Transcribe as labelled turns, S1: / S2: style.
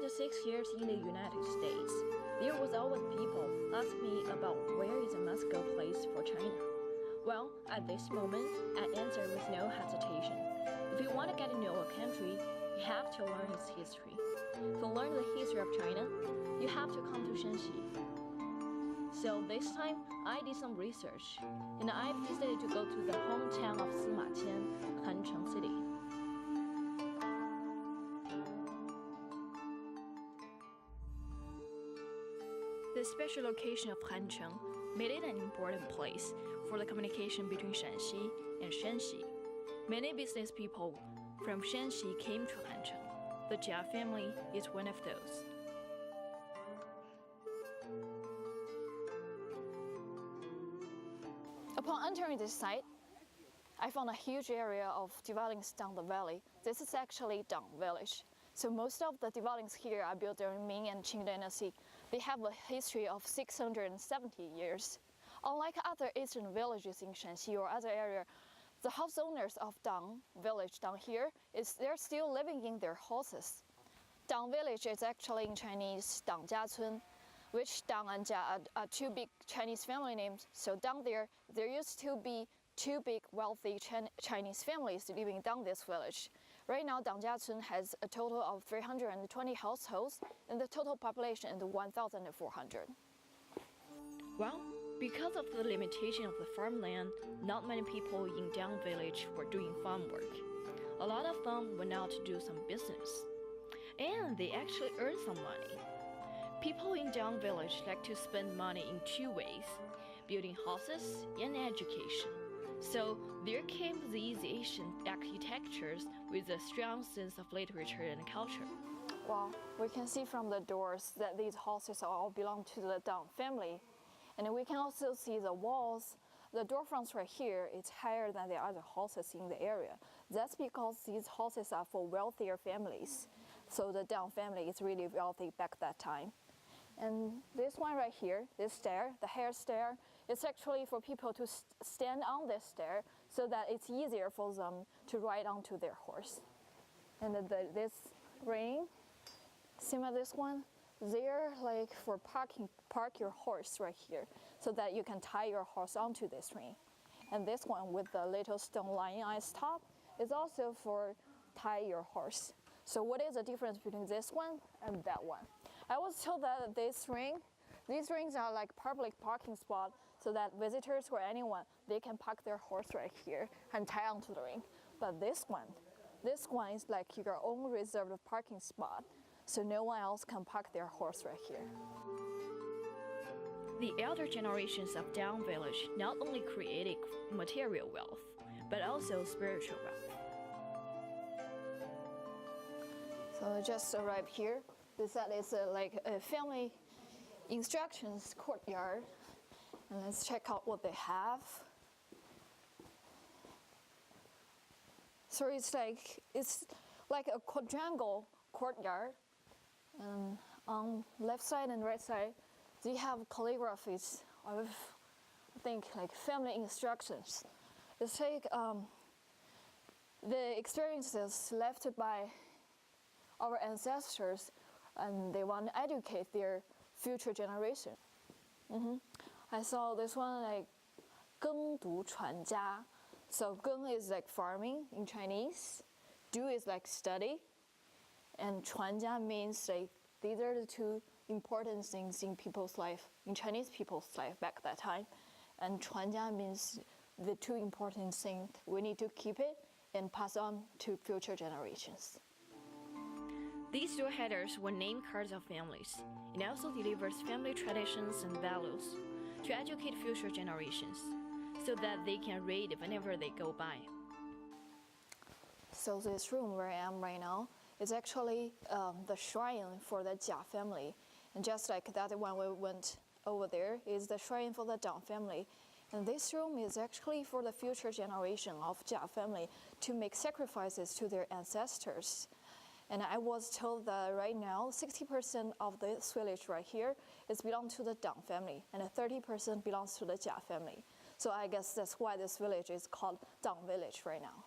S1: spent 6 years in the United States, there was always people ask me about where is a must-go place for China. Well, at this moment, I answer with no hesitation. If you want to get to know a country, you have to learn its history. To learn the history of China, you have to come to Shaanxi. So this time, I did some research, and I've decided to go to the hometown of Sima Qian, Hancheng City. The special location of Hancheng made it an important place for the communication between Shaanxi and Shaanxi. Many business people from Shaanxi came to Hancheng. The Jia family is one of those. Upon entering this site, I found a huge area of dwellings down the valley. This is actually Dang village. So most of the dwellings here are built during Ming and Qing dynasty. They have a history of 670 years. Unlike other eastern villages in Shaanxi or other areas, the house owners of Dang village down here, they're still living in their houses. Dang village is actually in Chinese Dangjiacun, which Dang and Jia are two big Chinese family names. So down there used to be two big wealthy Chinese families living down this village. Right now, Dangjiacun has a total of 320 households, and the total population is 1,400. Well, because of the limitation of the farmland, not many people in Dang village were doing farm work. A lot of them went out to do some business, and they actually earned some money. People in Dang village like to spend money in two ways: building houses and education. So there came these Asian architectures with a strong sense of literature and culture. Well, we can see from the doors that these houses all belong to the Dang family. And we can also see the walls. The door fronts right here is higher than the other houses in the area. That's because these houses are for wealthier families. So the Dang family is really wealthy back that time. And this one right here, this stair, the hair stair, it's actually for people to stand on this stair so that it's easier for them to ride onto their horse. And this ring, similar to this one, they're like for park your horse right here so that you can tie your horse onto this ring. And this one with the little stone lion eyes top is also for tie your horse. So what is the difference between this one and that one? I was told that these rings are like public parking spot so that visitors or anyone, they can park their horse right here and tie onto the ring. But this one is like your own reserved parking spot, so no one else can park their horse right here. The elder generations of Dang village not only created material wealth, but also spiritual wealth. So I just arrived here. This is like a family instructions courtyard. And let's check out what they have. So it's like a quadrangle courtyard. And on left side and right side, they have calligraphies of, I think, like family instructions. It's like the experiences left by our ancestors, and they want to educate their future generation. I saw this one like 耕读传家. So 耕 is like farming in Chinese, 读 is like study, and 传家 means like these are the two important things in people's life, in Chinese people's life back that time. And 传家 means the two important things. We need to keep it and pass on to future generations. These door headers were name cards of families. It also delivers family traditions and values to educate future generations so that they can read whenever they go by. So this room where I am right now is actually the shrine for the Jia family. And just like that one we went over there is the shrine for the Dang family. And this room is actually for the future generation of Jia family to make sacrifices to their ancestors. And I was told that right now, 60% of this village right here is belong to the Dang family, and 30% belongs to the Jia family. So I guess that's why this village is called Dang village right now.